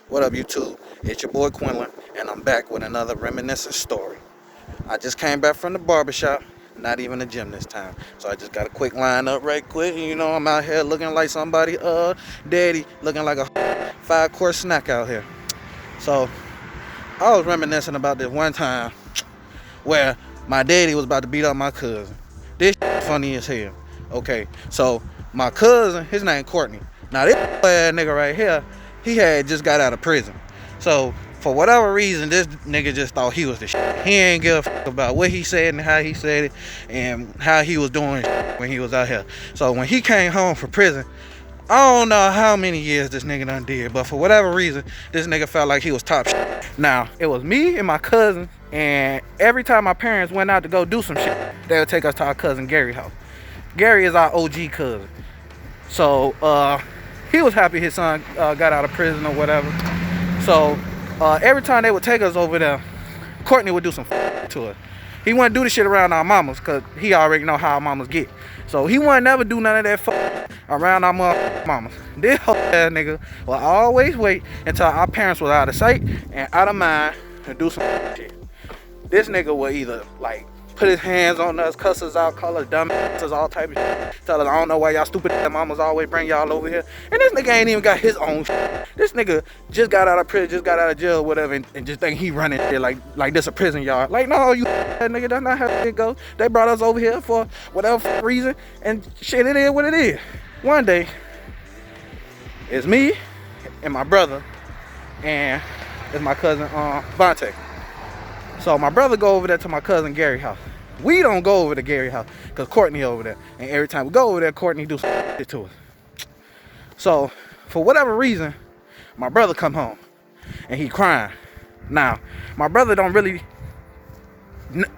What up, YouTube? It's your boy Quinlan, and I'm back with another reminiscent story. I just came back from the barbershop, not even the gym this time. So I just got a quick line up right quick, and I'm out here looking like somebody, daddy, looking like a 5-course snack out here. So I was reminiscing about this one time where my daddy was about to beat up my cousin. This funny as hell. Okay, so my cousin, his name Courtney. Now this nigga right here, he had just got out of prison. So for whatever reason, this nigga just thought he was the shit. He ain't give a fuck about what he said and how he said it and how he was doing when he was out here. So when he came home from prison, I don't know how many years this nigga done did, but for whatever reason, this nigga felt like he was top shit. Now, it was me and my cousin, and every time my parents went out to go do some shit, they would take us to our cousin Gary's house. Gary is our OG cousin. So, he was happy his son got out of prison or whatever. So, every time they would take us over there, Courtney would do some to us. He wouldn't do the shit around our mamas, because he already know how our mamas get. So, he wouldn't never do none of that around our mamas. This whole ass nigga will always wait until our parents was out of sight and out of mind to do some shit. This nigga will either, like, put his hands on us, cuss us out, call us dumb asses, all type of shit. Tell us, I don't know why y'all stupid mamas always bring y'all over here. And this nigga ain't even got his own shit. This nigga just got out of prison, just got out of jail, whatever, and just think he running shit like this a prison yard. Like, no, you nigga, that's not how it goes. They brought us over here for whatever reason, and shit, it is what it is. One day, it's me and my brother, and it's my cousin, Vontae. So my brother go over there to my cousin Gary's house. We don't go over to Gary's house because Courtney over there. And every time we go over there, Courtney do some shit to us. So for whatever reason, my brother come home and he crying. Now, my brother don't really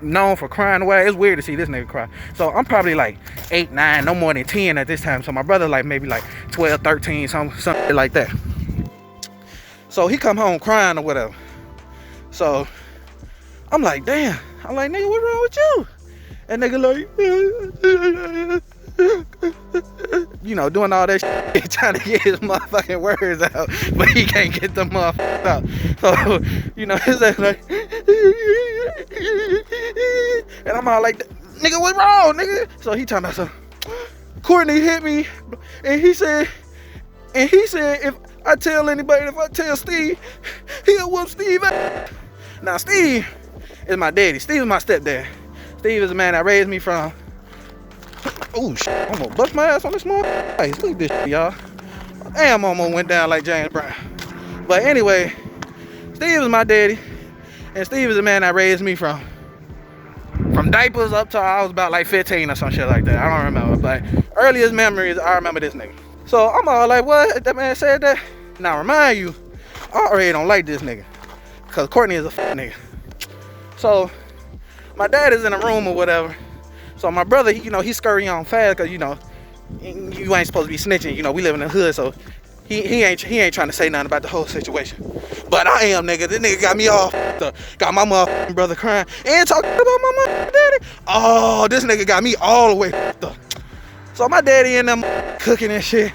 known for crying away. It's weird to see this nigga cry. So I'm probably like 8, 9, no more than 10 at this time. So my brother like maybe like 12, 13, something like that. So he come home crying or whatever. So I'm like, damn. I'm like, nigga, what's wrong with you? And nigga like, doing all that shit, trying to get his motherfucking words out, but he can't get the motherfuckers out. So, his ass like, and I'm all like, nigga, what's wrong, nigga? So he talking about some, Courtney hit me, and he said, if I tell anybody, if I tell Steve, he'll whoop Steve out. Now, Steve is my daddy. Steve is my stepdad. Steve is the man that raised me from. Oh shit! I'm gonna bust my ass on this small face. Look at this shit, y'all. Damn, almost went down like James Brown. But anyway, Steve is my daddy, and Steve is the man that raised me from diapers up till I was about like 15 or some shit like that. I don't remember, but earliest memories, I remember this nigga. So I'm all like, what? That man said that? Now remind you, I already don't like this nigga, cause Courtney is a nigga. So my dad is in a room or whatever. So my brother, he scurry on fast because you ain't supposed to be snitching. We live in the hood, so he ain't trying to say nothing about the whole situation. But I am, nigga. This nigga got me all got my motherfucking brother crying and talking about my mother daddy. Oh, this nigga got me all the way up. So my daddy in there cooking and shit,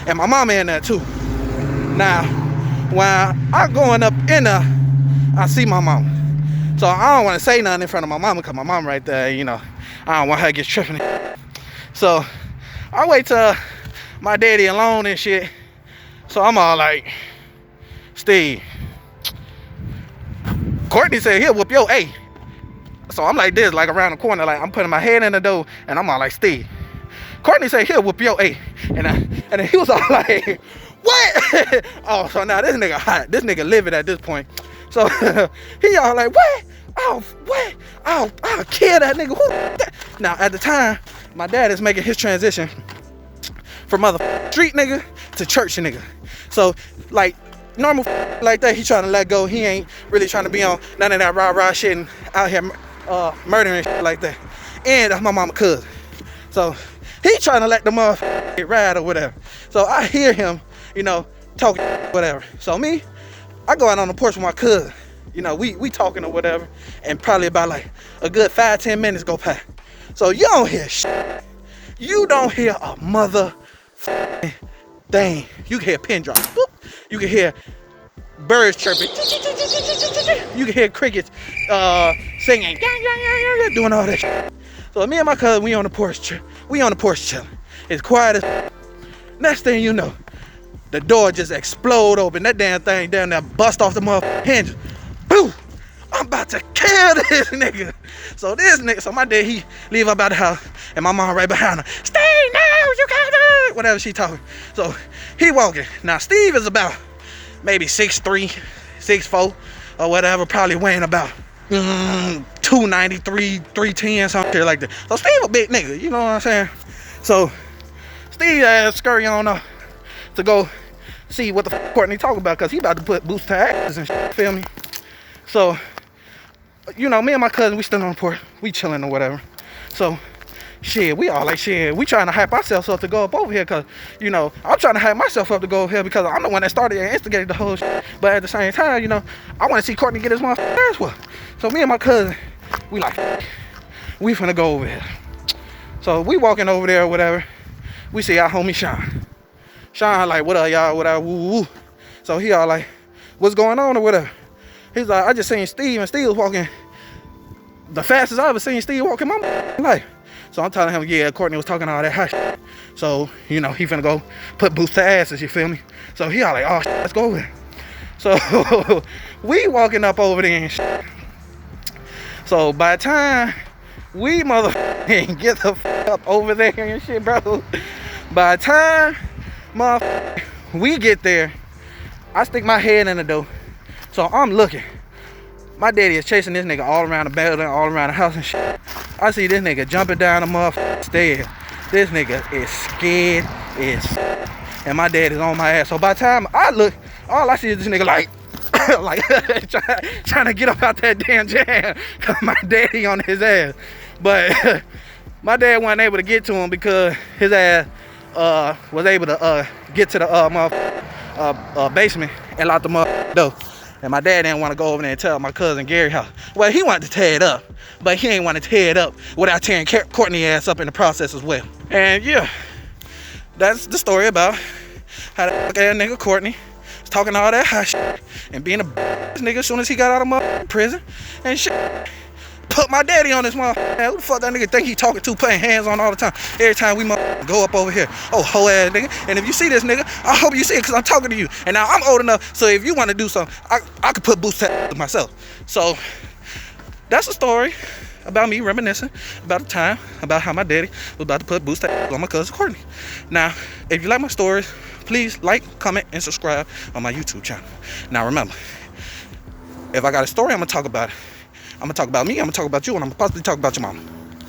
and my mama in there too. Now, while I'm going up in there, I see my mama. So I don't want to say nothing in front of my mama because my mama right there, I don't want her to get tripping. So I wait till my daddy alone and shit. So I'm all like, Steve, Courtney said he'll whoop your A. So I'm like this, like around the corner, like I'm putting my head in the door, and I'm all like, Steve, Courtney said he'll whoop your A. And then he was all like, what? Oh, so now this nigga hot. This nigga livid at this point. So he all like, what? Oh, what? I'll kill that nigga. Who? Now at the time, my dad is making his transition from street nigga to church nigga. So like normal like that, he trying to let go. He ain't really trying to be on none of that rah shit and out here murdering shit like that. And that's my mama cousin. So he trying to let the motherfucker get ride or whatever. So I hear him, talking whatever. So me, I go out on the porch with my cousin. We talking or whatever, and probably about like a good 5-10 minutes go past. So you don't hear shit. You don't hear a mother thing. You can hear a pin drop. Boop. You can hear birds chirping. You can hear crickets singing, doing all that shit. So me and my cousin, we on the porch chilling. It's quiet as. Next thing you know, the door just explode open. That damn thing down there bust off the motherfucking hinges. Boom! I'm about to kill this nigga. So my dad, he leave up out the house, and my mom right behind her. Steve, no, you can't do it. Whatever she talking. So he walking. Now Steve is about maybe 6'3", 6'4", or whatever, probably weighing about 293, 310, something like that. So Steve a big nigga, you know what I'm saying? So Steve scurry on up to go see what the fuck Courtney talking about, because he about to put boots to ass and shit, feel me? So, you know, me and my cousin, we still on the porch, we chilling or whatever. So, shit, we all like, shit, we trying to hype ourselves up to go up over here, because, you know, I'm trying to hype myself up to go over here because I'm the one that started and instigated the whole shit. But at the same time, you know, I want to see Courtney get his motherfucking ass whooped. So me and my cousin, we like, we finna go over here. So we walking over there or whatever, we see our homie Sean. Sean like, what up, y'all, what up, woo, woo. So he all like, what's going on or whatever. He's like, I just seen Steve, and Steve was walking the fastest I ever seen Steve walk in my life. So I'm telling him, yeah, Courtney was talking all that hot shit. So, you know, he finna go put boots to asses, you feel me? So he all like, oh, shit, let's go over there. So we walking up over there and shit. So by the time we motherfucking get the fuck up over there and shit, bro. By the time motherfucker we get there, I stick my head in the door. So I'm looking. My daddy is chasing this nigga all around the building, all around the house and shit. I see this nigga jumping down the motherfucking stairs. This nigga is scared as fuck. And my dad is on my ass. So by the time I look, all I see is this nigga like, like trying to get up out that damn jam. Cause my daddy on his ass. But my dad wasn't able to get to him because his ass was able to get to the basement and lock the motherfucking door. And my dad didn't want to go over there and tell my cousin Gary how. Well, he wanted to tear it up, but he ain't want to tear it up without tearing Courtney ass up in the process as well. And yeah, that's the story about how that nigga Courtney was talking all that hot shit and being a nigga as soon as he got out of my prison and shit. Put my daddy on this motherfucker. Who the fuck that nigga think he talking to, putting hands on all the time? Every time we go up over here. Oh, hoe ass nigga. And if you see this nigga, I hope you see it because I'm talking to you. And now I'm old enough, so if you want to do something, I could put boots to myself. So that's a story about me reminiscing about the time about how my daddy was about to put boots to on my cousin Courtney. Now, if you like my stories, please like, comment, and subscribe on my YouTube channel. Now remember, if I got a story, I'm gonna talk about it. I'm gonna talk about me, I'm gonna talk about you, and I'm gonna possibly talk about your mama.